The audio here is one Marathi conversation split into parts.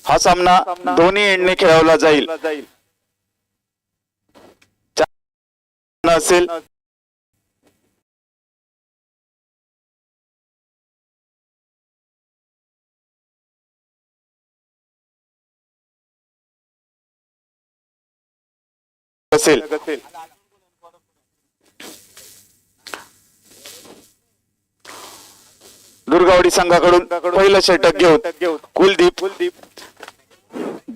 हा सामना दोन्ही एंडने खेळवला जाईल असेल असेल दुर्गावडी संघाकडून पहिलं षटक घेऊन कुलदीप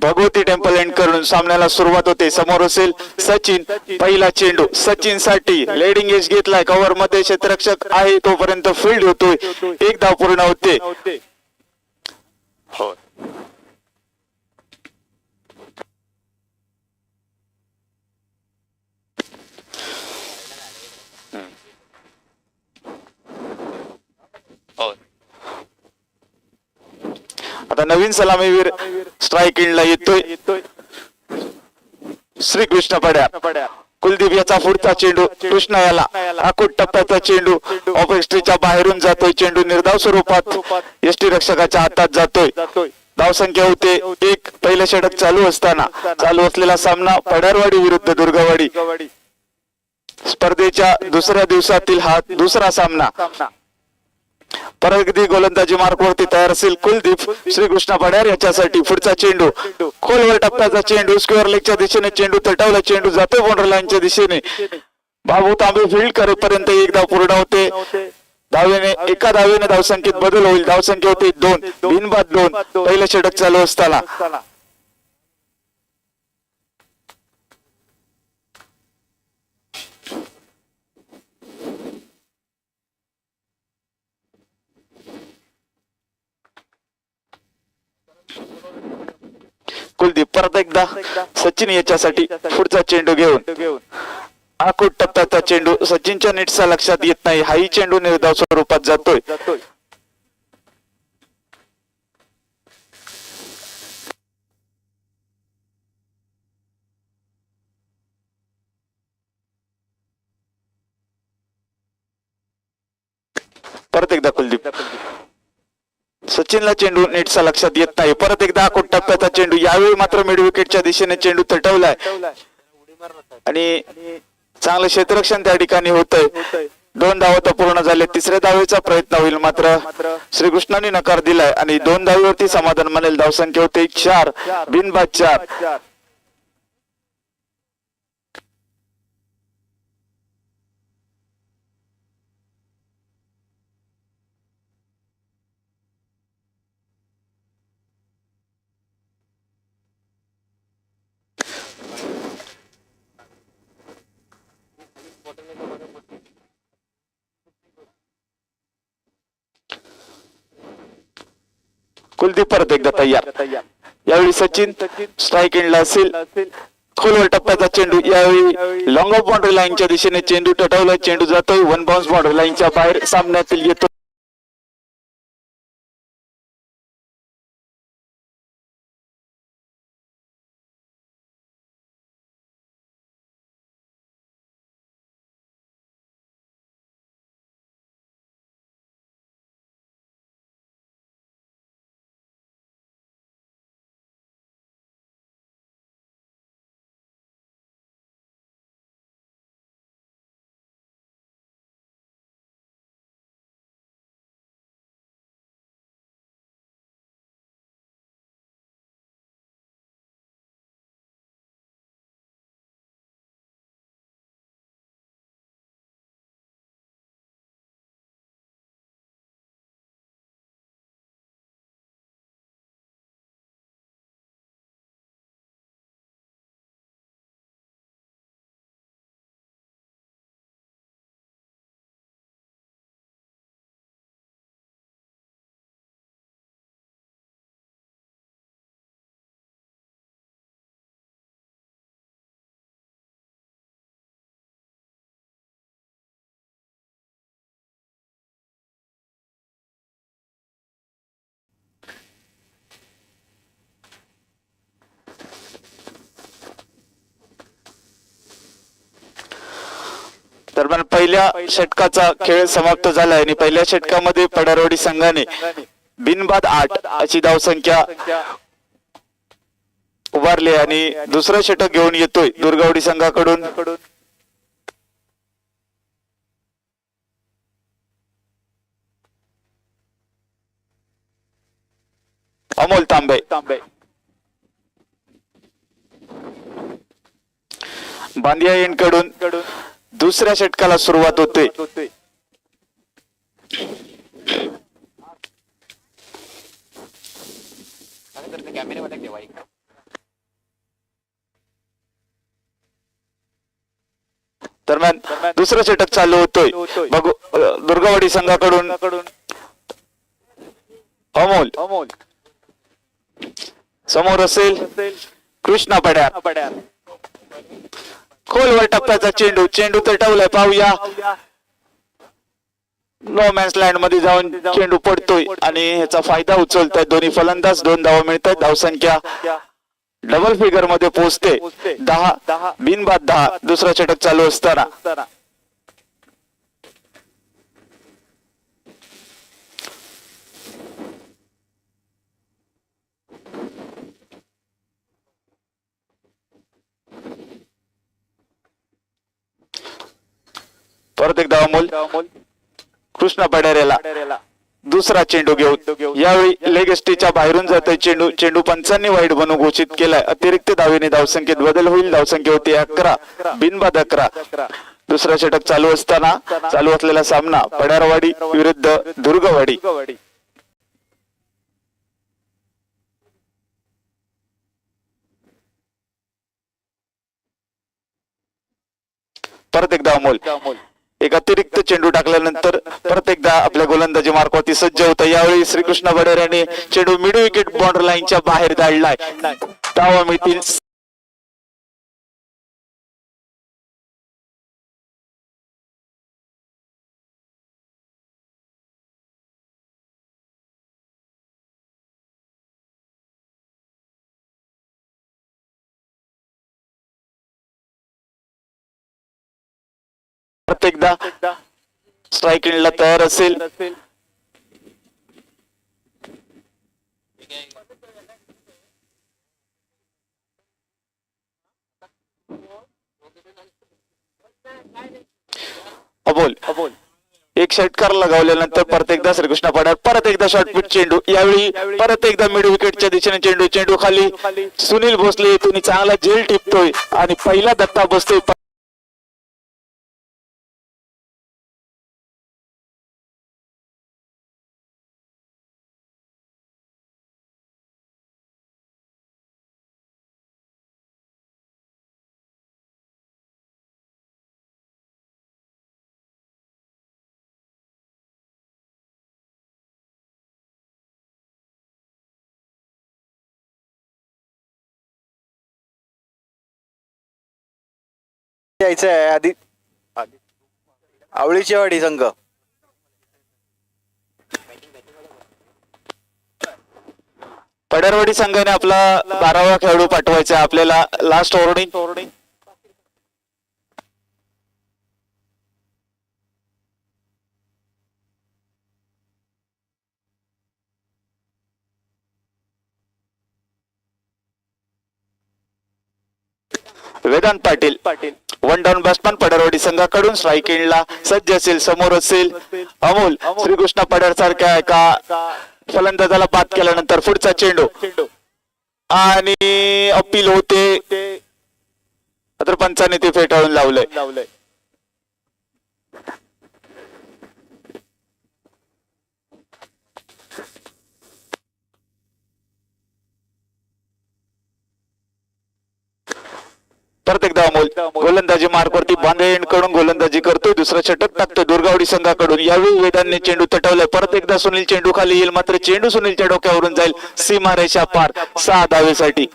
भगवती टेम्पल एंड करून सामन्याला सुरुवात होते। समोर असेल सचिन, पहिला चेंडू सचिन साठी लेडिंग एज घेतलाय, कव्हर मध्ये क्षेत्ररक्षक आहे तोपर्यंत फील्ड होतोय, एक धाव पूर्ण होते। हो आता नवीन सलामीवीर स्ट्राइक एंडला येतोय श्री कृष्ण पड्या। कुलदीप याचा पुढचा चेंडू कृष्ण याला आकुट टप्प्याचा चेंडू ऑफ एक्स्ट्रीच्या बाहेरून जातोय, चेंडू निर्धाव स्वरूपात यष्टी रक्षकाच्या हातात जातोय। धावसंख्या होते एक। पहिलं षटक चालू असलेला सामना पडारवाडी विरुद्ध दुर्गावाडी स्पर्धेच्या दुसऱ्या दिवसातील हा दुसरा सामना। परत गोलंदाजी मार्कवरती तयार असेल कुलदीप श्रीकृष्ण पड्यार याच्यासाठी पुढचा चेंडू खोलवर टप्प्याचा चेंडू स्क्वेअर लेगच्या दिशेने चेंडू तटावला, चेंडू जातोय बाउंड्री लाईनच्या दिशेने, बाबू तांबे फील्ड करेपर्यंत एक धाव पूर्ण होते। एका धावेने धावसंख्येत बदल होईल, धावसंख्या होती 2 बिनबाद 2 पहिलं षटक चालू असताना। कुलदीप परत एकदा सचिन याच्यासाठी पुढचा चेंडू घेऊन आकुट टप्प्याचा चेंडू सचिनच्या नेटचा लक्षात येत नाही, हाही चेंडू निर्धाव स्वरूपात जातोय। परत एकदा कुलदीप, सचिनला चेंडू नेटचा लक्षात येत नाही, परत एकदा आकुट टप्प्याचा चेंडू, यावेळी मात्र मिड विकेटच्या दिशेने चेंडू तटवलाय आणि चांगलं क्षेत्ररक्षण त्या ठिकाणी होतंय। 2 धावा तर पूर्ण झाले, तिसऱ्या धावेचा प्रयत्न होईल मात्र श्रीकृष्णाने नकार दिलाय आणि 2 धावेवरती समाधान मानेल। धावसंख्या होते 4 बिनबाद 4। कुलदीप परत एकदा तयार, यावेळी सचिन स्ट्राइक एंडला असेल, खोलवर टप्प्याचा चेंडू, यावेळी लॉंग ऑफ बाउंड्री लाईनच्या दिशेने चेंडू तटवलाय, चेंडू जातोय 1 बाउन्स बाउंड्री लाईनच्या बाहेर सामन्यातील येतो। दरम्यान पहिल्या षटकाचा खेळ समाप्त झाला आणि पहिल्या षटकामध्ये पडारवाडी संघाने बिनबाद 8 अशी धावसंख्या उभारले आणि दुसरं षटक घेऊन येतोय दुर्गावडी संघाकडून. अमोल तांबे बांदिया यांकडून दुसऱ्या षटकाला सुरुवात होते. दरम्यान दुसरं षटक चालू होतोय. बघू दुर्गावाडी संघाकडून अमोल समोर असेल कृष्णा पड्यार. खोलवर टप्प्याचा चेंडू तटवलाय. पाहूया नो मॅन्स लँड मध्ये जाऊन चेंडू पडतोय आणि ह्याचा फायदा उचलतायत दोन्ही फलंदाज. 2 धावा मिळतात. धावसंख्या डबल फिगर मध्ये पोहोचते. 10 बिनबाद 10. दुसरा षटक चालू असताना परत एकदा अमोल कृष्णा पड्यारेला दुसरा चेंडू घेऊन यावेळी लेग एसटीच्या बाहेरून जातोय चेंडू पंचांनी वाईट म्हणून घोषित केलाय. अतिरिक्त धावेने धावसंख्येत बदल होईल. धावसंख्या होती 11 बिनबाद 11. दुसरा षटक चालू असताना चालू असलेला सामना पड्यारवाडी विरुद्ध दुर्गवाडी. परत एकदा अमोल एक अतिरिक्त चेंडू टाकल्यानंतर परत एकदा आपल्या गोलंदाजी मार्गावरती सज्ज होता. यावेळी श्रीकृष्ण बडेर यांनी चेंडू मिड विकेट बाउंड्री लाईनच्या बाहेर धाडलाय. धावा मिळतील. परत एकदा स्ट्राईक एंडला तयार असेल. अबोल एक षटकार लगावल्यानंतर परत एकदा श्रीकृष्ण पड्यार. परत एकदा शॉर्टपिच चेंडू. यावेळी परत एकदा मिड विकेटच्या दिशेने चेंडू खाली सुनील भोसले तुम्ही चांगला झेल टिपतोय आणि पहिला धक्का बसतोय. यायचं आहे आधी आवळीची वाडी संघ. पड्यारवाडी संघाने आपला 12वा खेळाडू पाठवायचा आपल्याला. Last overing Vedant Patil 1 down batsman Padyarwadi संघाकडून. स्ट्राईक एंडला सज्ज असेल. समोर असेल अमोल. श्रीकृष्ण पड्यार सारख्या एका फलंदाजाला बाद केल्यानंतर पुढचा चेंडू आणि अपील होते तर पंचाने ते फेटाळून लावलंय. परत एकदा अमोल गोलंदाजी मार्गवरती बांधेकडून गोलंदाजी करतोय. दुसरा षटक टाकतोय दुर्गावडी संघाकडून. यावेळी वेदांनी चेंडू तटवलाय. परत एकदा सुनील चेंडू खाली येईल मात्र चेंडू सुनीलच्या डोक्यावरून जाईल सीमारेषा पार 6 धावेसाठी.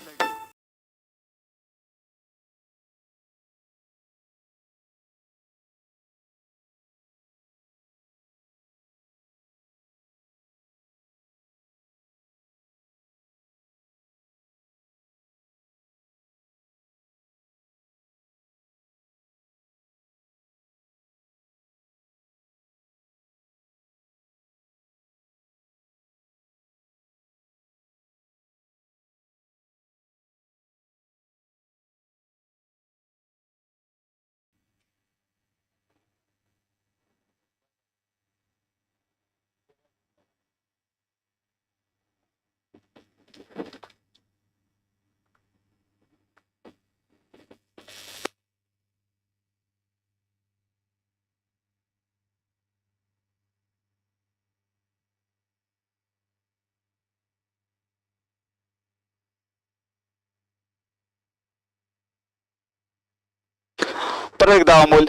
परत एकदा अमोल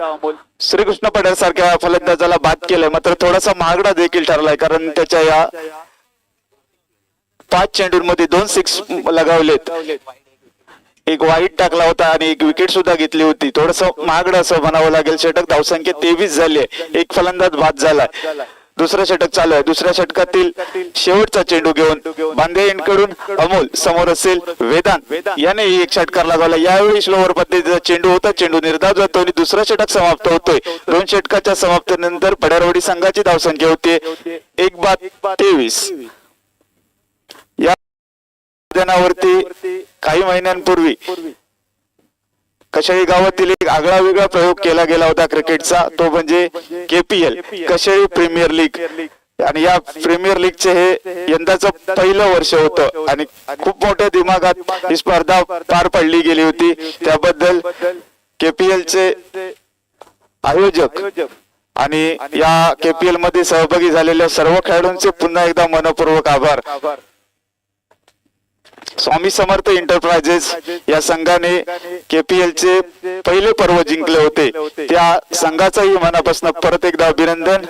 श्रीकृष्ण पटेल सारख्या फलंदाजाला बाद केलाय, मात्र थोडासा महागडा देखील ठरलाय, कारण त्याच्या या 5 चेंडूंमध्ये 2 सिक्स लगावलेत, एक वाईट टाकला होता आणि एक विकेट सुद्धा घेतली होती. थोडस महागडं असं म्हणावं लागेल. षटक धावसंख्या 23 झाली आहे, एक फलंदाज बाद झालाय. दुसरं षटक चालू आहे. दुसऱ्या षटकातील शेवटचा चेंडू घेऊन बांदे कडून अमोल समोर असेल. वेदांत याने एक षटकार लगावला. यावेळी स्लोवर पद्धतीचा चेंडू होता, चेंडू निर्धाव जातो आणि दुसरा षटक समाप्त होतोय. 2 षटकाच्या समाप्तीनंतर पड्यारवाडी संघाची धावसंख्या होते 1-23. या मैदानावरती काही महिन्यांपूर्वी कशाळी गावातील एक आगळा वेगळा प्रयोग केला गेला होता क्रिकेटचा, तो म्हणजे KPL कशाळी प्रीमियर लीग. आणि या प्रीमियर लीगचे हे यंदाचं पहिलं वर्ष होतं आणि खूप मोठ्या दिमागात ही स्पर्धा पार पडली गेली होती. त्याबद्दल KPL चे आयोजक आणि या KPL मध्ये सहभागी झालेल्या सर्व खेळाडूंचे पुन्हा एकदा मनपूर्वक आभार. स्वामी समर्थ एंटरप्राइजेस या संघाने KPL चे पहिले पर्व जिंकले होते. त्या संघाचाही मनापासून परत एकदा अभिनंदन.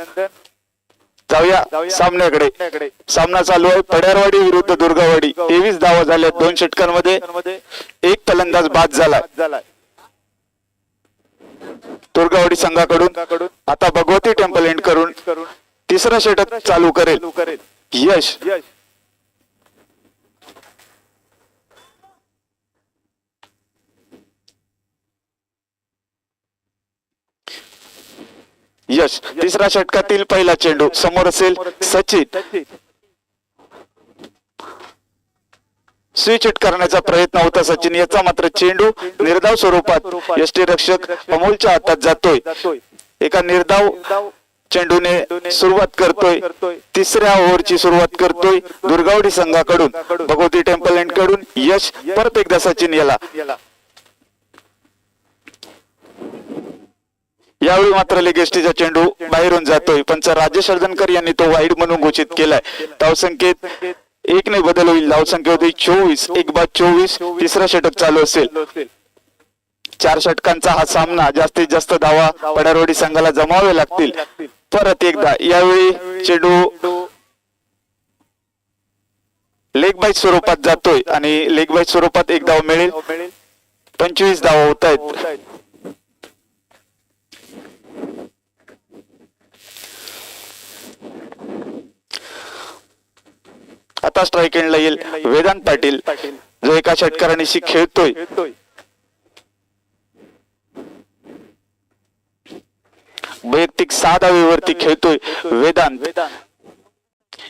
जाऊया सामन्याकडे. सामना चालू आहे पड्यारवाडी विरुद्ध दुर्गावाडी. 23 धावा झाल्या 2 षटकांमध्ये, एक फलंदाज बाद झाला दुर्गावाडी संघाकडून. आता भगवती टेम्पल एंड करून तिसरा षटक चालू करेल यश. तिसऱ्या षटकातील पहिला चेंडू समोर असेल सचिन. स्विच हिट करण्याचा प्रयत्न होता सचिन याचा, मात्र चेंडू निर्धाव स्वरूपात यष्टीरक्षक अमोलच्या हातात जातोय. एका निर्धाव चेंडूने सुरुवात करतोय. तिसऱ्या ओव्हरची सुरुवात करतोय दुर्गावडी संघाकडून. भगवती टेम्पल एंड कडून यश. परत एकदा सचिन याला. यावेळी मात्र लेगेस्टीचा चेंडू बाहेरून जातोय. पंच राजेश अर्जनकर यांनी तो वाईड म्हणून घोषित केलाय. धावसंख्येत 1 ने बदल होईल. धावसंख्या होती 24, 1-24. तिसरं षटक चालू असेल. 4 षटकांचा हा सामना. जास्तीत जास्त धावा पड्यारवाडी संघाला जमावे लागतील. परत एकदा यावेळी चेंडू लेग बाईट स्वरूपात जातोय आणि लेग बाईट स्वरूपात एक धाव मिळेल. 25 धावा होत आहेत. आता स्ट्राईक एंडला येईल वेदांत पाटील, जो एका षटकारानिशी खेळतोय. वैयक्तिक 6 धावेवरती खेळतोय वेदांत.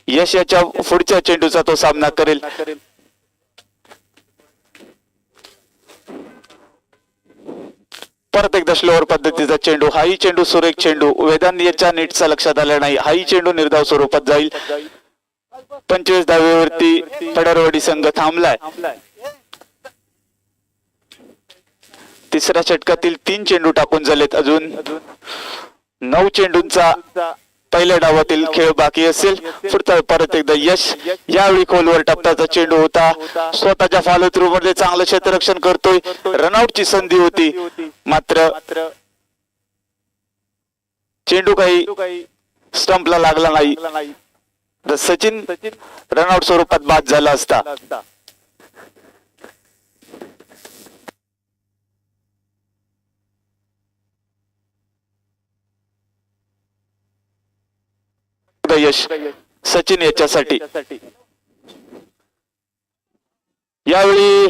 यश याच्या पुढच्या चेंडूचा तो सामना करेल. परत एकदा स्लोअर पद्धतीचा चेंडू. हाही चेंडू सुरेख चेंडू. वेदांत याच्या नीटचा लक्षात आला नाही. हाही चेंडू निर्धाव स्वरूपात जाईल. 25 धावेवरती पड्यारवाडी संघ थांबलाय. तिसऱ्या षटकातील 3 चेंडू टाकून झालेत. अजून 9 चेंडूंचा पहिल्या डावातील खेळ बाकी असेल. पुढचा परत एकदा यश. यावेळी खोलवर टप्प्याचा चेंडू होता. स्वतःच्या फॉलो थ्रू मध्ये चांगलं क्षेत्ररक्षण करतोय. रनआउटची संधी होती, मात्र चेंडू काही स्टंपला लागला नाही. सचिन रनआउट स्वरूपात बाद झाला असता. यश सचिन याच्यासाठी. यावेळी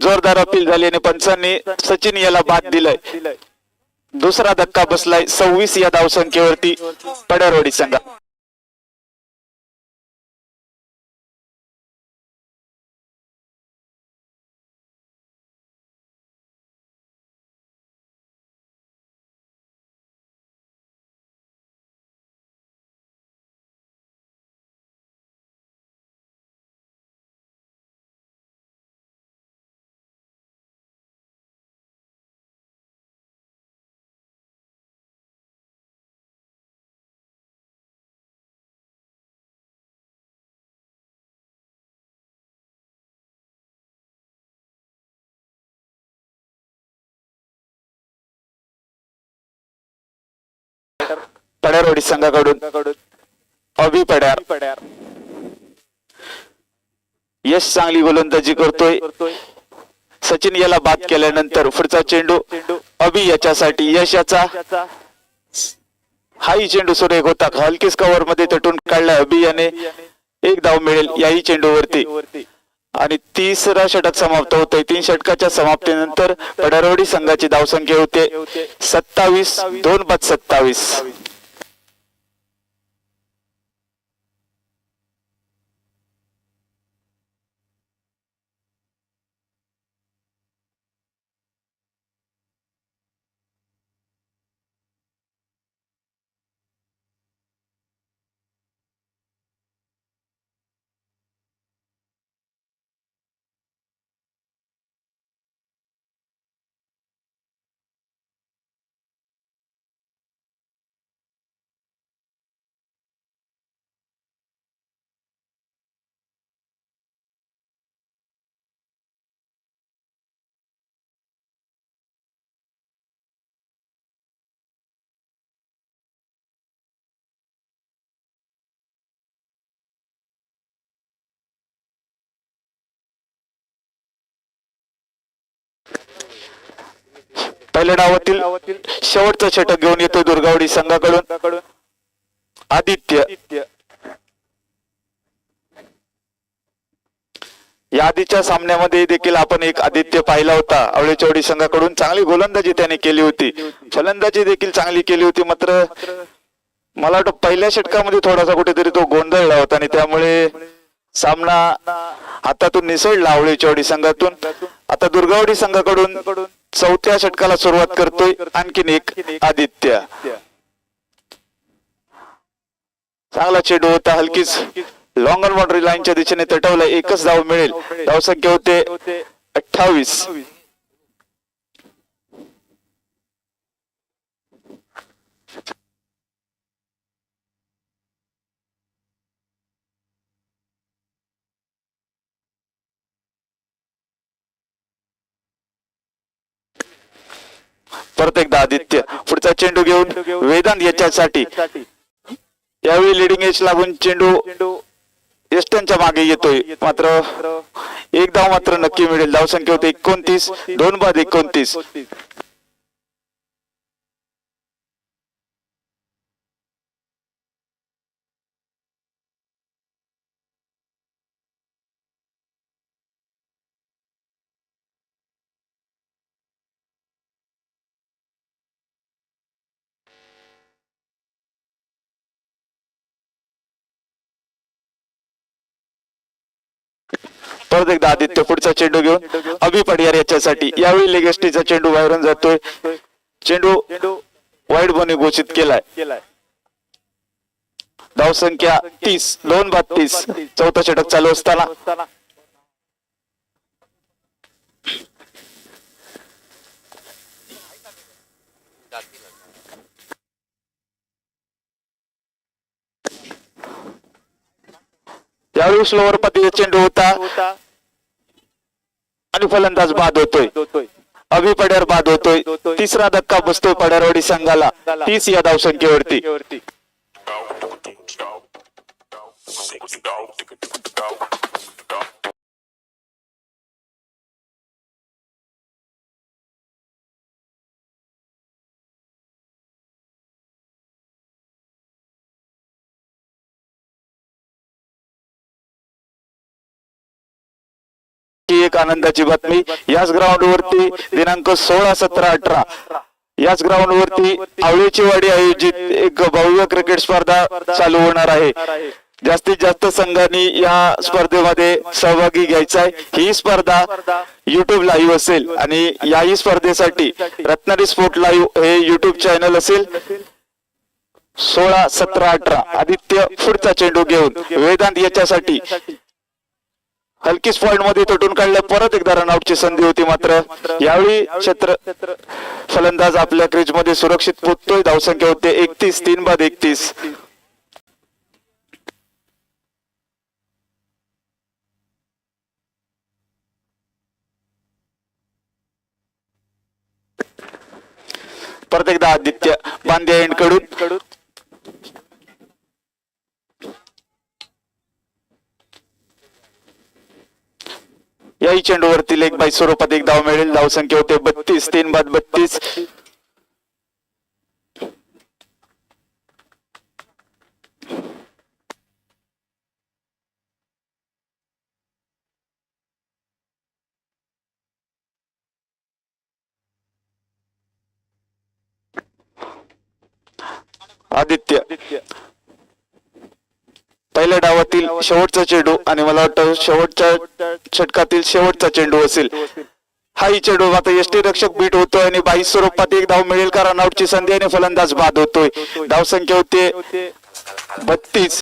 जोरदार अपील झाली आणि पंचांनी सचिन याला बाद दिलाय. दुसरा धक्का बसलाय 26 या धावसंख्येवरती पड्यारवाडी संघ. पड्यारवाडी संघाकडून अभि पड्यार. यश चांगली गोलंदाजी करतोय. सचिन याला बाद केल्यानंतर पुढचा चेंडू अभि याच्यासाठी. यश याचा हाही चेंडू सुरेख होता. हलकीच कव्हर मध्ये तटून काढला अभि याने. एक धाव मिळेल याही चेंडूवरती आणि तिसरा षटक समाप्त होतोय. 3 षटकाच्या समाप्तीनंतर पड्यारवाडी संघाची धावसंख्या होते 27. 2 बाद 27. पहिल्या डावातील शेवटचं षटक घेऊन येतोय दुर्गावडी संघाकडून आदित्य. या आधीच्या सामन्यामध्ये देखील आपण एक आदित्य पाहिला होता. आवळेचवाडी संघाकडून चांगली गोलंदाजी त्याने केली होती. फलंदाजी देखील चांगली केली होती. मात्र मला वाटतं पहिल्या षटकामध्ये थोडासा कुठेतरी तो गोंधळला होता आणि त्यामुळे सामना हातातून निसळला आवळेचवाडी संघातून. आता दुर्गावडी संघाकडून चौथ्या षटकाला सुरुवात करतोय आणखीन एक आदित्य. चांगला चेंडू होता. हलकीच लॉंग ऑन बाउंड्री लाईनच्या दिशेने तटवला. एकच धाव मिळेल. धावसंख्या होते 28. परत एकदा आदित्य. पुढचा चेंडू घेऊन वेदांत याच्यासाठी. यावेळी लिडिंग एज लागून चेंडू एस्टनच्या मागे येतोय. मात्र एक धाव मात्र नक्की मिळेल. धावसंख्या होते 29. 2 बाद 29. परत एकदा आदित्य. पुढचा चेंडू घेऊन अभि पडियार याच्यासाठी. यावेळी लेगेस्टीचा चेंडू बाहेरून जातोय. चेंडू वाईड बनी घोषित केलाय. धावसंख्या 30. 2 बाद 30. चौथा षटक चालू असताना यावेळी स्लोवर पद्धतीचा चेंडू होता आणि फलंदाज बाद होतोय. अभि पड्यार बाद होतोय. तिसरा धक्का बसतोय पड्यारवाडी संघाला 30 या धावसंख्येवरती. एक आनंदाची बातमी. याच ग्राउंड वरती दिनांक 16, 17, 18 याच ग्राउंड वरती आवळेचीवाडी आयोजित एक भव्य क्रिकेट स्पर्धा चालू होणार आहे. जास्तीत जास्त संघांनी या स्पर्धेमध्ये सहभागी घ्यायचा आहे. ही स्पर्धा युट्यूब लाईव्ह असेल आणि याही स्पर्धेसाठी रत्नागिरी स्पोर्ट लाईव्ह हे युट्यूब चॅनल असेल. 16, 17, 18 आदित्य पुढचा चेंडू घेऊन वेदांत याच्यासाठी. हलकी पॉइंट मध्ये तटून काढलं. परत एकदा रनआउटची संधी होती. मात्र यावेळी फलंदाज आपल्या क्रीज मध्ये सुरक्षित पोहोचतोय. धावसंख्या होते 31. 3 बाद 31. परत एकदा आदित्य बांदे एंड कडून याही चेंडूवरती लेग बाय स्वरूपात एक धाव मिळेल. धाव संख्या होते 32. 3 बाद 32. आदित्य पहिल्या डावातील शेवटचा चेंडू आणि मला वाटतं शेवटच्या षटकातील शेवटचा चेंडू असेल. हाही चेंडू आता यष्टीरक्षक बीट होतोय आणि 22 स्वरूपात एक धाव मिळेल का रनआउटची संधी आणि फलंदाज बाद होतोय. धाव संख्या होते 32.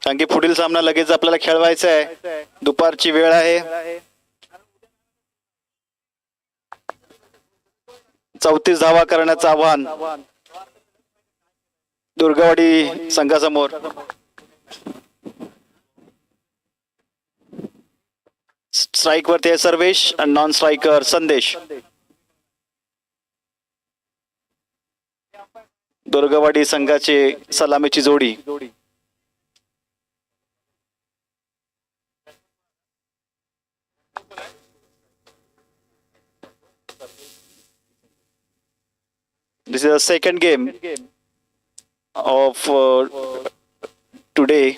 कारण की पुढील सामना लगेच आपल्याला खेळवायचा आहे. दुपारची वेळ आहे. 34 धावा करण्याचं आव्हान दुर्गवाडी संघासमोर. स्ट्राईक वरती आहे सर्वेश आणि नॉन स्ट्रायकर संदेश. दुर्गवाडी संघाचे सलामीची जोडी. This is the second game of today,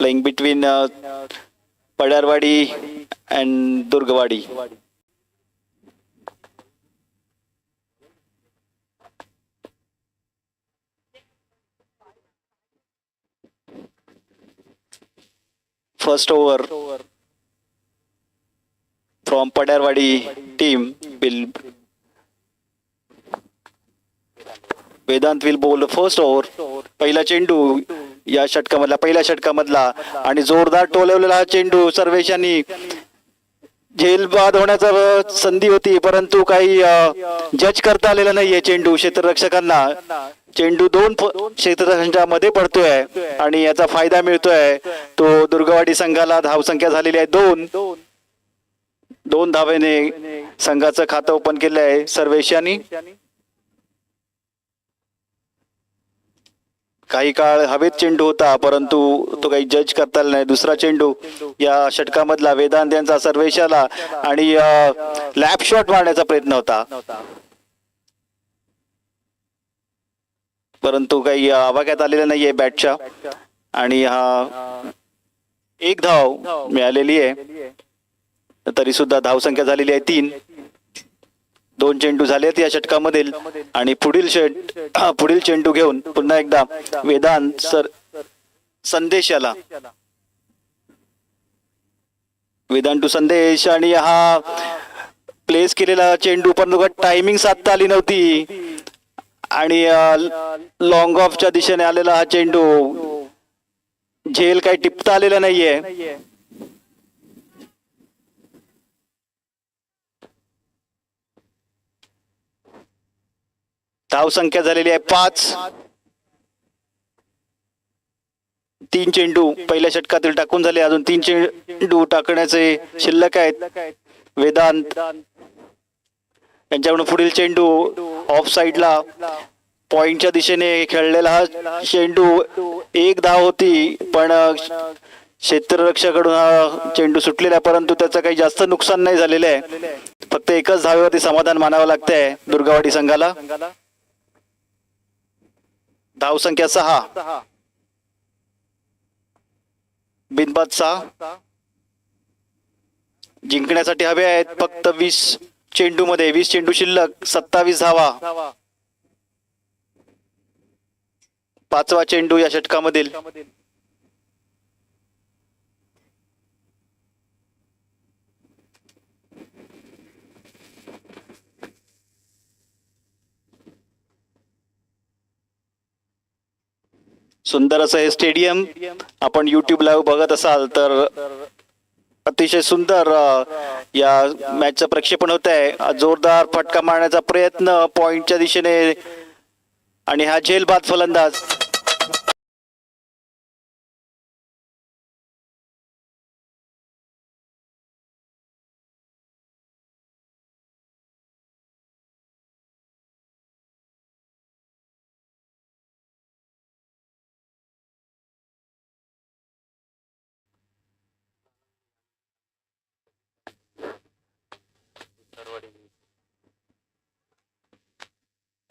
playing between Padarwadi and Durgawadi. First over from Padarwadi team will Vedant will bowl first over. पहिला चेंडू या षटकामधला, पहिल्या षटकामधला आणि जोरदार टोलवलेला हा चेंडू. सर्वेश यांनी झेलबाद होण्याचा संधी होती, परंतु काही जज करता आलेला नाहीये चेंडू क्षेत्ररक्षकांना. चेंडू दोन क्षेत्ररक्षकांच्या मध्ये पडतोय आणि याचा फायदा मिळतोय तो दुर्गवाडी संघाला. धावसंख्या झालेली आहे 2 धावेने संघाचं खातं ओपन केलं आहे सर्वेश यांनी. काही काळ हवेत चेंडू होता, परंतु तो काही जज करता आला नाही. दुसरा चेंडू या षटकामधला वेदांत यांचा सर्वेशाला आणि लॅप शॉट मारण्याचा प्रयत्न होता, परंतु काही आवाक्यात आलेला नाहीये बॅटच्या. आणि हा 1 धाव मिळालेली आहे, तरी सुद्धा धावसंख्या झालेली आहे 3. 2 चेंडू झालेत या षटकामधील. आणि पुढील चेंडू घेऊन पुन्हा एकदा वेदांत संदेश याला. वेदांत टू संदेश आणि हा प्लेस केलेला चेंडू, परंतु टायमिंग साधता आली नव्हती आणि लॉंग ऑफच्या दिशेने आलेला हा चेंडू झेल काही टिपता आलेला नाहीये. धावसंख्या झालेली आहे 5. 3 चेंडू पहिल्या षटकातील टाकून झाले, अजून 3 चेंडू टाकण्याचे शिल्लक आहेत. वेदांत यांच्याकडून पुढील चेंडू ऑफ साइडला पॉइंटच्या दिशेने खेळलेला हा चेंडू. 1 धाव होती, पण क्षेत्ररक्षकाकडून हा चेंडू सुटलेला आहे, परंतु त्याचं काही जास्त नुकसान नाही झालेलं आहे. फक्त 1च धावेवरती समाधान मानावं लागतंय दुर्गवाडी संघाला. धावसंख्या 6. बिनबाद 6. जिंकण्यासाठी हवे आहेत फक्त 20 चेंडू मध्ये. 20 चेंडू शिल्लक, 27 धावा. 5वा चेंडू या षटकामधील. सुंदर असं हे स्टेडियम. आपण YouTube लाईव्ह बघत असाल तर अतिशय सुंदर या मॅचचं प्रक्षेपण होत आहे. जोरदार फटका मारण्याचा प्रयत्न पॉइंटच्या दिशेने आणि हा झेलबाद फलंदाज.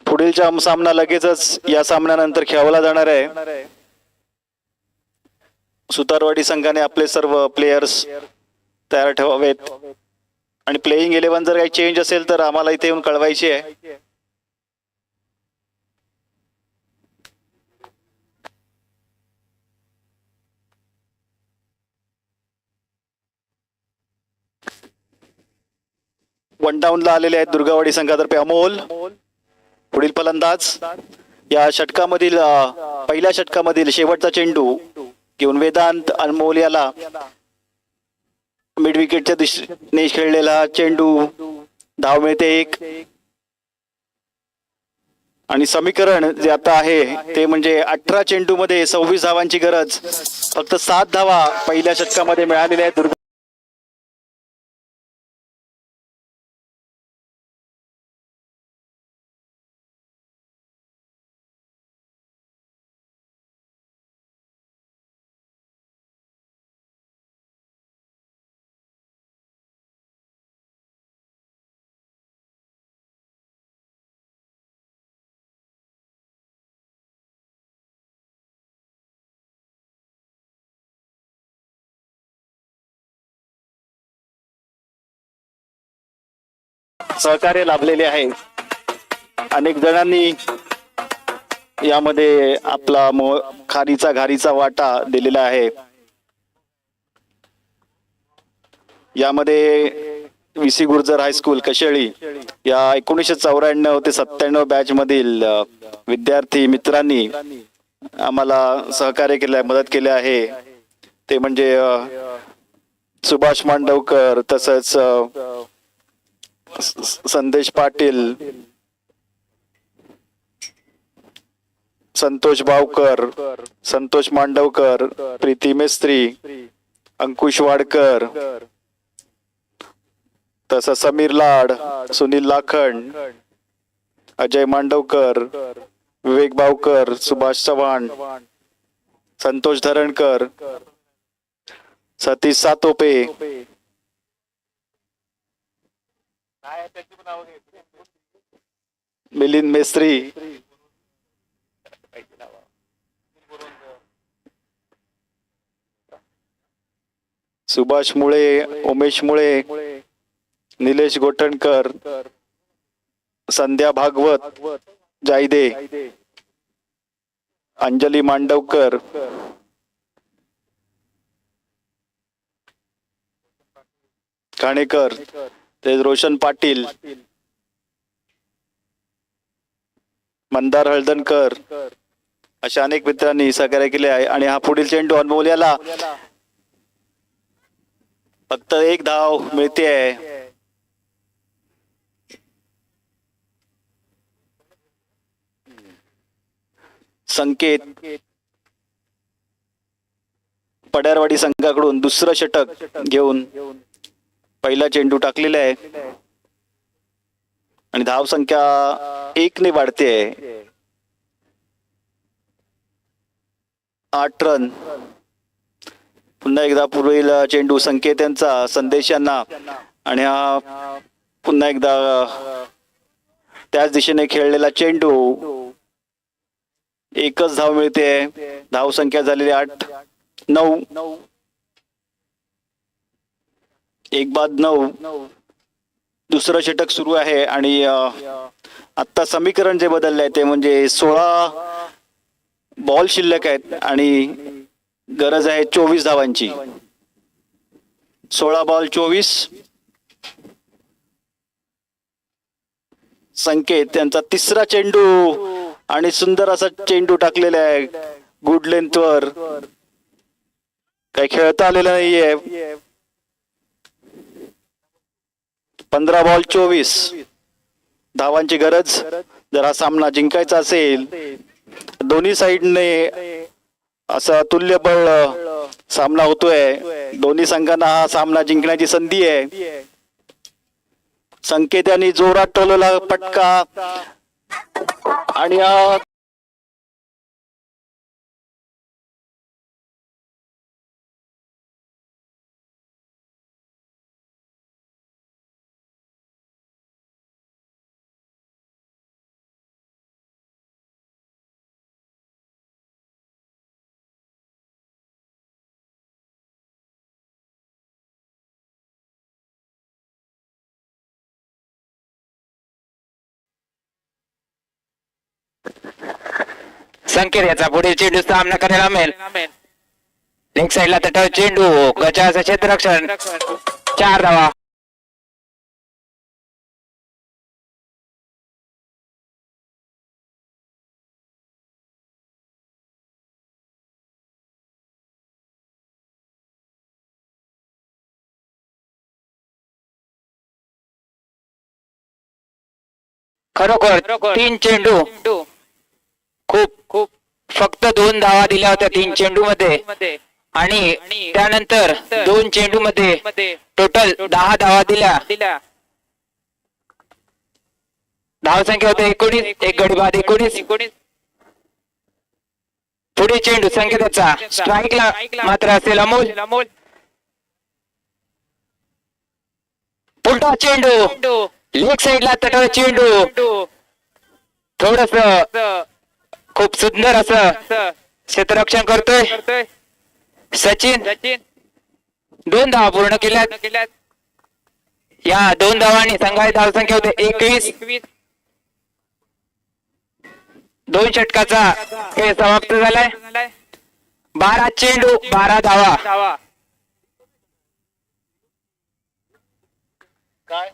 पुढीलचा सामना लगेचच या सामन्यानंतर खेळवला जाणार आहे. सुतारवाडी संघाने आपले सर्व प्लेयर्स तयार ठेवावेत आणि प्लेइंग 11 जर काही चेंज असेल तर आम्हाला इथे येऊन कळवायची आहे. वन डाऊनला आलेले आहेत दुर्गावाडी संघातर्फे अमोल. पुढील फलंदाज या षटकामधील पहिल्या षटकामधील शेवटचा चेंडू घेऊन वेदांत अनमोल याला मिड विकेटच्या दिशेने खेळलेला चेंडू, धाव मिळते 1. आणि समीकरण जे आता आहे ते म्हणजे 18 चेंडू मध्ये 26 धावांची गरज, फक्त 7 धावा पहिल्या षटकामध्ये मिळालेल्या आहेत. सहकार्य लाभलेले आहे. अनेक जणांनी यामध्ये आपला खारीचा घारीचा वाटा दिलेला आहे. यामध्ये VC गुर्जर हायस्कूल कशेळी या 1994 ते 97 बॅच मधील विद्यार्थी मित्रांनी आम्हाला सहकार्य केले, मदत केले आहे. ते म्हणजे सुभाष मांडवकर, तसंच संदेश पाटील, संतोष भावकर, संतोष मांडवकर, प्रीती मेस्त्री, अंकुश वाडकर, तसंच समीर लाड, सुनील लाखंड, अजय मांडवकर, विवेक भावकर, सुभाष चव्हाण, संतोष धरणकर, सतीश सातोपे, मिलिंद मेस्त्री, सुभाष मुळे, उमेश मुळे, निलेश गोठणकर, संध्या भागवत, जायदे, अंजली मांडवकर, खाणेकर, ते रोशन पाटील, मंदार हळदणकर, अशा अनेक मित्रांनी सहकार्य केले आहे. आणि हा पुढील चेंडू अनमोल याला फक्त 1 धाव मिळते आहे. संकेत पड्यारवाडी संघाकडून दुसरं षटक घेऊन पहिला चेंडू टाकलेला आहे आणि धाव संख्या 1 ने वाढते आहे. 8 रन. पुन्हा एकदा पुढील चेंडू संकेत यांचा संदेश यांना, आणि हा पुन्हा एकदा त्याच दिशेने खेळलेला चेंडू, 1च धाव मिळते. धाव संख्या झालेली 8-9. 1-9. दुसरं षटक सुरू आहे आणि आता समीकरण जे बदललंय ते म्हणजे 16 बॉल शिल्लक आहेत आणि गरज आहे 24 धावांची. 16 बॉल 24. संकेत त्यांचा तिसरा चेंडू आणि सुंदर असा चेंडू टाकलेला आहे गुड लेंथवर. काही खेळता आलेलं नाहीये. 15 बॉल 24 धावांची गरज. जर हा सामना जिंकायचा असेल, दोन्ही साइडने असा तुल्यबळ सामना होतोय. दोन्ही संघांना हा सामना जिंकण्याची संधी आहे. संकेत यांनी जोरात टोलला फटका आणि संकेत याचा पुढील चेंडू सामना करायला मिळेल. लेग साईडला तटाव चेंडू, गजाचं क्षेत्ररक्षण, 4 धावा. खरोखर 3 चेंडू खूप फक्त 2 धावा दिल्या होत्या 3 चेंडू मध्ये आणि त्यानंतर 2 चेंडू मध्ये टोटल 10 धावा दिल्या. धावसंख्या होते 19, एक गडी बाद 19. पुढे चेंडू संकेताचा स्ट्राईकला मात्र असेल अमोल. उलटा चेंडू लेग साइडला तटावर चेंडू थोडस खूप सुंदर असं क्षेत्ररक्षण करतोय सचिन. 2 धावा पूर्ण केल्यात. या 2 धावांनी संघाची धावसंख्या होते 21. 2 षटकाचा खेळ समाप्त झालाय. 12 चेंडू 12 धावा. काय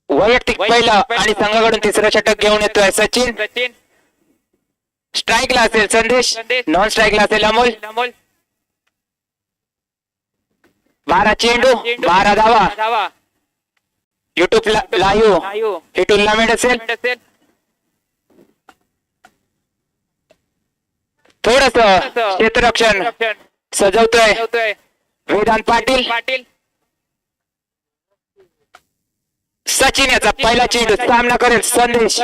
वैयक्तिक पहिलं आणि संघाकडून तिसरं षटक घेऊन येतोय सचिन. स्ट्राईकला असेल संदेश, नॉन स्ट्राईकला असेल अमोल. 12 चेंडू 12 धावा. युट्यूब लाईव्ह ही टुर्नामेंट असेल. थोडस क्षेत्ररक्षण सजवतोय वेदांत पाटील. सचिन याचा पहिला चेंडू सामना करेल संदेश.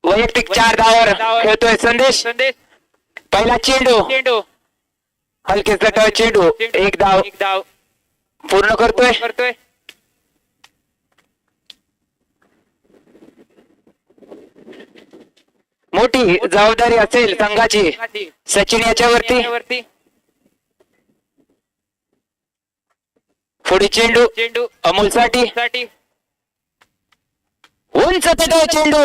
वैयक्तिक 4 धावावर खेळतोय संदेश. पहिला चेंडू हलके तटावर चेंडू 1 धाव पूर्ण करतोय. मोठी जबाबदारी असेल संघाची सचिन याच्यावरती. पुढे चेंडू अमोलसाठी. उंच तटावर चेंडू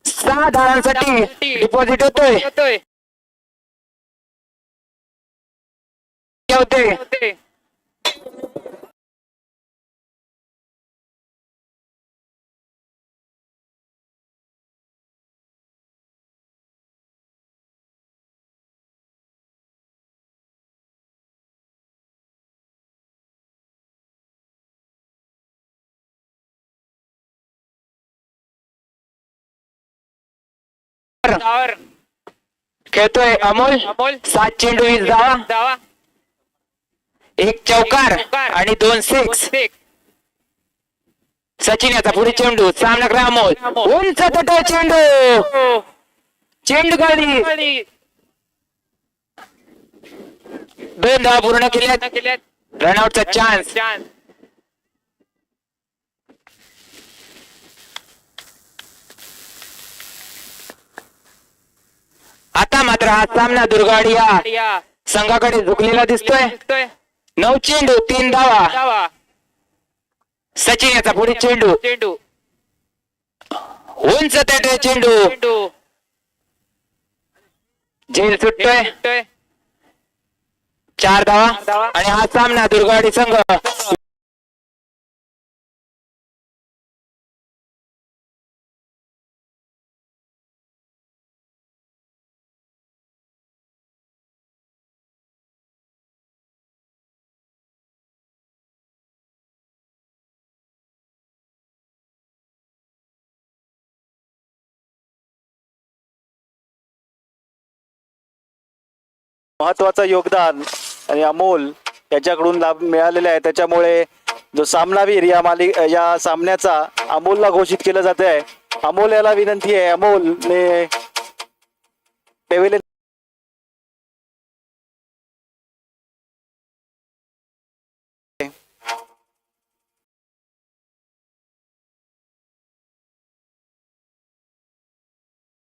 6 धावांसाठी डिपॉझिट होतोय. खेळतोय अमोल. 7 चेंडू 20 धावा. 1 चौकार आणि 2 सिक्स. सचिन याचा पुढे चेंडू सामना करा अमोल. उंच तटावर चेंडू गाडी 2 धावा पूर्ण केल्यात. रनआउटचा चान्स. आता मात्र हा सामना दुर्गाडी या संघाकडे झुकलेला दिसतोय. 9 चेंडू 3 धावा. सचिन याचा पुढे चेंडू उंच तटावर चेंडू झेल सुटतोय. 4 धावा आणि हा सामना दुर्गाडी संघ महत्वाचं योगदान आणि अमोल याच्याकडून लाभ मिळालेला आहे. त्याच्यामुळे जो सामनावीर या सामन्याचा अमोलला घोषित केलं जात आहे. अमोल याला विनंती आहे, अमोलने पेवेलियन